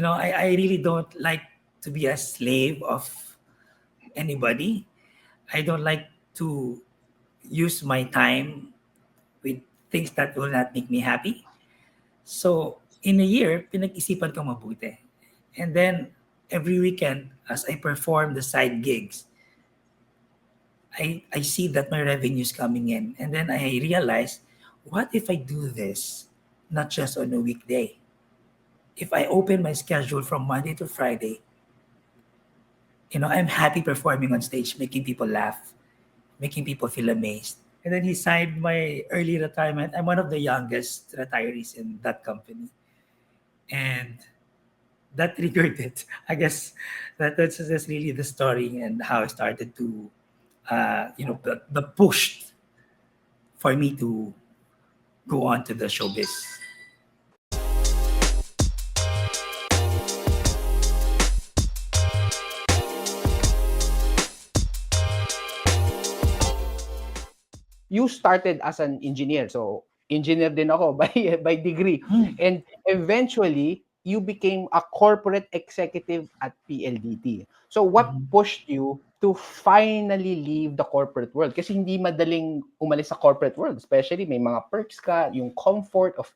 I really don't like to be a slave of anybody. I don't like to use my time with things that will not make me happy. So, in a year, pinag-isipan ko mabuti. And then, every weekend, as I perform the side gigs, I see that my revenue is coming in. And then I realize, what if I do this not just on a weekday? If I open my schedule from Monday to Friday, I'm happy performing on stage, making people laugh, making people feel amazed. And then he signed my early retirement. I'm one of the youngest retirees in that company. And that triggered it. I guess that's just really the story and how I started to, the push for me to go on to the showbiz. You started as an engineer. So, engineer din ako by degree. Hmm. And eventually, you became a corporate executive at PLDT. So, what Mhm. pushed you to finally leave the corporate world? Kasi hindi madaling umalis sa corporate world. Especially, may mga perks ka, yung comfort of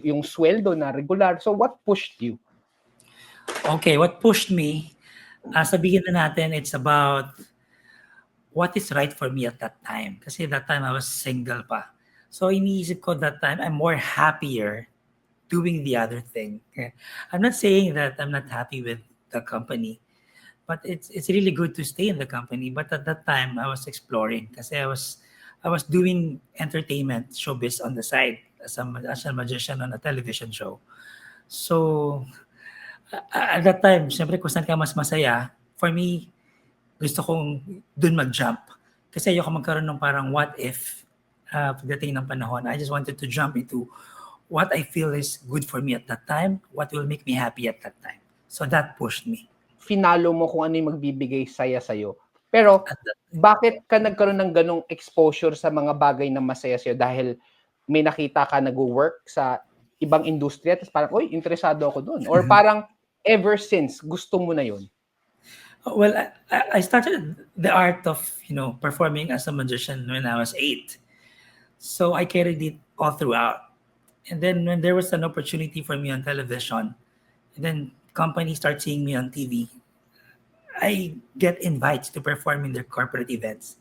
yung sweldo na regular. So, what pushed you? Okay, what pushed me, sabihin na natin, it's about what is right for me at that time. Kasi that time I was single pa. So iniisip ko that time, I'm more happier doing the other thing. Okay? I'm not saying that I'm not happy with the company, but it's really good to stay in the company. But at that time, I was exploring kasi I was doing entertainment showbiz on the side as a magician on a television show. So at that time, syempre kung saan ka mas masaya, for me, gusto kong dun mag-jump. Kasi ayoko magkaroon ng parang what if pagdating ng panahon. I just wanted to jump into what I feel is good for me at that time, what will make me happy at that time. So that pushed me. Finalo mo kung ano yung magbibigay saya sa'yo. Pero, At that, bakit ka nagkaroon ng ganong exposure sa mga bagay na masaya sa'yo? Dahil may nakita ka nag-work sa ibang industriya, tapos parang, uy, interesado ako doon. Or parang, ever since, gusto mo na yun? well, I started the art of performing as a magician when I was 8. So I carried it all throughout. And then when there was an opportunity for me on television, and then companies start seeing me on TV, I get invites to perform in their corporate events.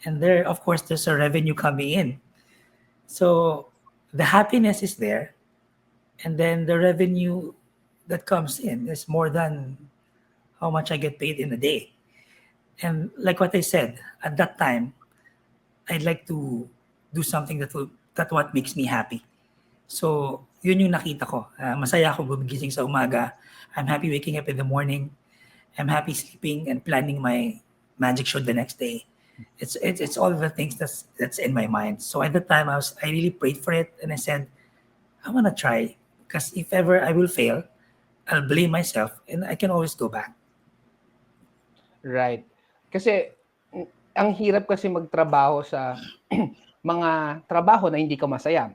And there, of course, there's a revenue coming in. So the happiness is there. And then the revenue that comes in is more than how much I get paid in a day. And like what I said, at that time, I'd like to do something that what makes me happy. So, yun yung nakita ko. Masaya ako gumigising sa umaga. I'm happy waking up in the morning. I'm happy sleeping and planning my magic show the next day. It's all the things that's in my mind. So at the time I really prayed for it and I said, I wanna try. Because if ever I will fail, I'll blame myself and I can always go back. Right. Kasi, ang hirap kasi magtrabaho sa mga trabaho na hindi ka masaya.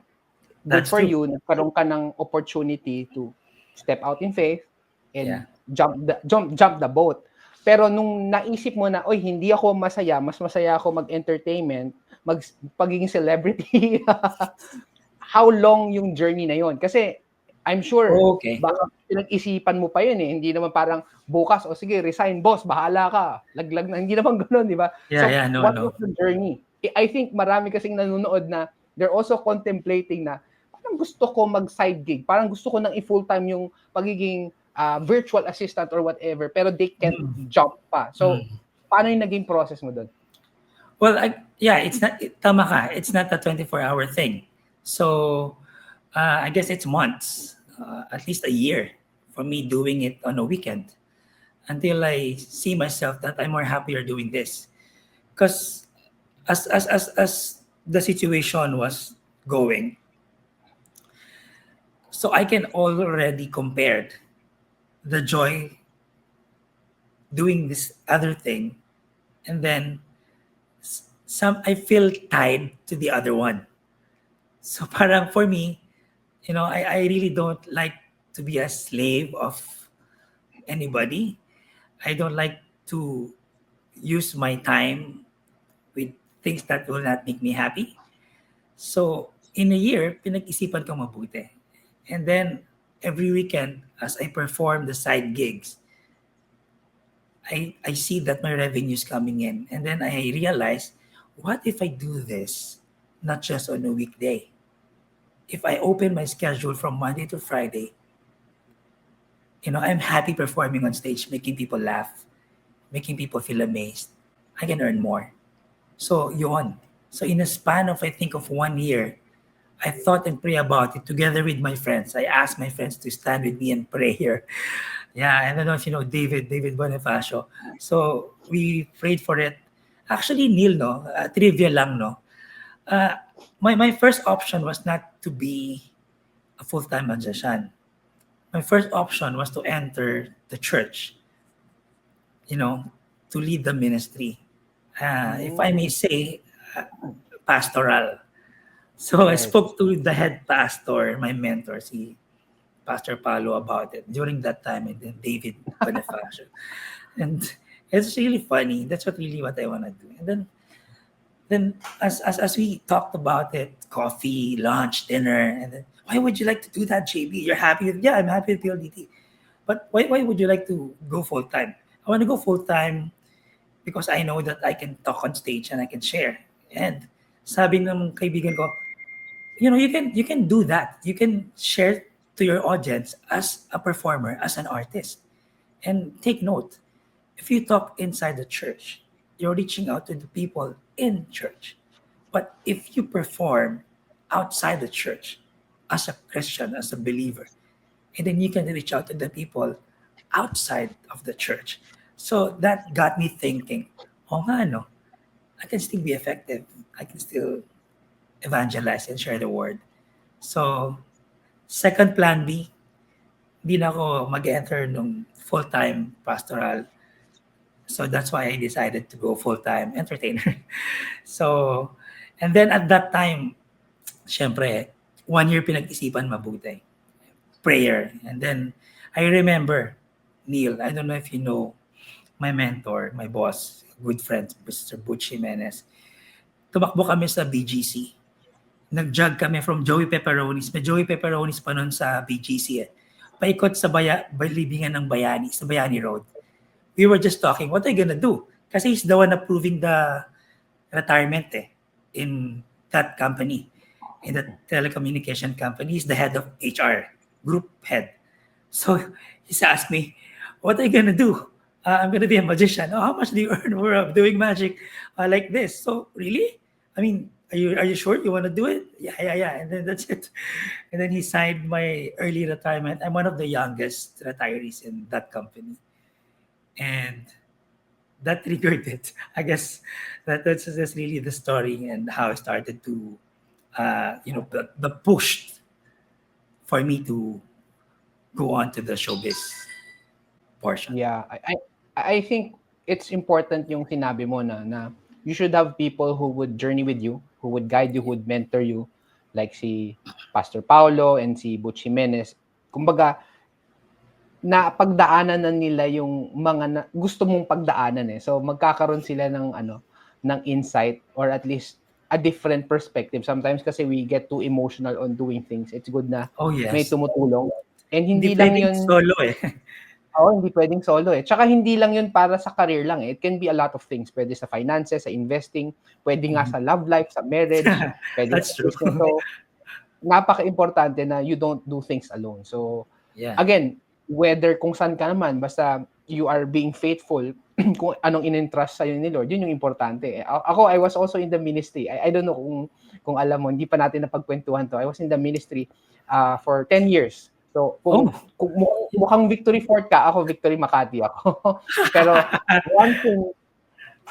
Good That's for true. you, nagkaroon ka ng opportunity to step out in faith and Yeah. jump the boat. Pero nung naisip mo na, oy, hindi ako masaya, mas masaya ako mag-entertainment, pagiging celebrity, how long yung journey na yon? Kasi I'm sure, Okay. baka pinag-isipan mo pa yun eh. Hindi naman parang bukas, o sige, resign boss, bahala ka. Laglag na. Hindi naman gano'n, di ba? Yeah, So, yeah, no, what no. was the journey? I think marami kasing nanonood na they're also contemplating na parang gusto ko mag-side gig. Parang gusto ko nang i-full-time yung pagiging virtual assistant or whatever, pero they can't Mm, jump pa. So, mm. paano yung naging process mo doon? Well, yeah, it's not, tama ka, it's not a 24-hour thing. So, I guess it's months, at least a year for me doing it on a weekend until I see myself that I'm more happier doing this. Because as the situation was going, so I can already compare the joy doing this other thing, and then some I feel tied to the other one. So parang for me, I really don't like to be a slave of anybody. I don't like to use my time with things that will not make me happy. So, in a year, pinag-isipan ko mabuti. And then, every weekend, as I perform the side gigs, I see that my revenue is coming in. And then I realize, what if I do this not just on a weekday? If I open my schedule from Monday to Friday, I'm happy performing on stage, making people laugh, making people feel amazed. I can earn more. So, yun. So, in a span of, I think, of 1 year, I thought and pray about it together with my friends. I asked my friends to stand with me in prayer. Yeah, and I don't know if you know David Bonifacio. So we prayed for it. Actually, Neil, no, trivia lang, no. Uh, my first option was not to be a full-time magician. My first option was to enter the church, you know, to lead the ministry. If I may say, pastoral. So I Yes. spoke to the head pastor, my mentor, si Pastor Paulo, about it during that time, and then David Bonifacio. And it's really funny. That's what I want to do. And then as we talked about it, coffee, lunch, dinner, and then why would you like to do that, JB? You're happy with I'm happy with PLDT. But why would you like to go full time? I want to go full time because I know that I can talk on stage and I can share. And sabi ng kaibigan ko, you can do that. You can share to your audience as a performer, as an artist. And take note, if you talk inside the church, you're reaching out to the people in church. But if you perform outside the church as a Christian, as a believer, and then you can reach out to the people outside of the church. So that got me thinking, oh nga, no, I can still be effective. I can still evangelize and share the word. So, second plan B, di na ako mag-enter nung full-time pastoral. So that's why I decided to go full-time entertainer. So, and then at that time, syempre, 1 year pinag-isipan mabuti. Prayer. And then, I remember, Neil, I don't know if you know my mentor, my boss, good friend, Mr. Butch Jimenez. Tumakbo kami sa BGC. Nag-jog kami from Joey Pepperonis. May Joey Pepperonis pa nun sa BGC eh. Paikot sa libingan ng Bayani, sa Bayani Road. We were just talking, what are you gonna do? Kasi he's the one approving the retirement in that company, in the telecommunication company. He's the head of HR, group head. So he's asked me, what are you gonna do? I'm gonna be a magician. Oh, how much do you earn for doing magic like this? So really? I mean, are you sure you want to do it? Yeah. And then that's it. And then he signed my early retirement. I'm one of the youngest retirees in that company. And that triggered it. I guess that's just really the story and how I started to, the push for me to go on to the showbiz portion. Yeah, I think it's important yung sinabi mo na you should have people who would journey with you, who would guide you, who would mentor you, like si Pastor Paulo and si Butch Jimenez. Kumbaga, na pagdaanan na nila yung mga gusto mong pagdaanan eh. So magkakaroon sila ng insight or at least a different perspective. Sometimes kasi we get too emotional on doing things. It's good na Oh yes. may tumutulong. And hindi Hindi lang pwedeng yun solo eh. hindi pwedeng solo eh. Tsaka hindi lang yun para sa career lang eh. It can be a lot of things. Pwede sa finances, sa investing, pwede nga sa love life, sa marriage, pwede That's sa true. business. So, napaka-importante na you don't do things alone. So, Yeah. again, whether kung saan ka naman, basta you are being faithful kung anong in-entrust sa'yo ni Lord, yun yung importante. Ako, I was also in the ministry. I don't know kung alam mo, hindi pa natin napagkwentuhan to. I was in the ministry for 10 years. So, kung mukhang Victory Fort ka, ako Victory Makati ako. Pero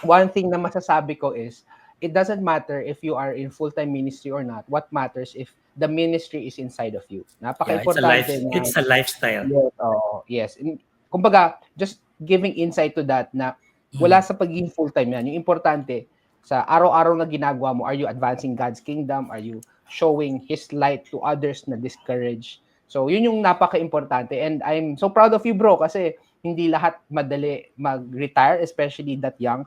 one thing na masasabi ko is, it doesn't matter if you are in full-time ministry or not. What matters if the ministry is inside of you. Napaka-importante. It's a lifestyle. Yes. Kumbaga, just giving insight to that na wala sa pagiging full-time yan. Yung importante, sa araw-araw na ginagawa mo, are you advancing God's kingdom? Are you showing His light to others na discouraged? So, yun yung napaka-importante. And I'm so proud of you, bro, kasi hindi lahat madali mag-retire, especially that young.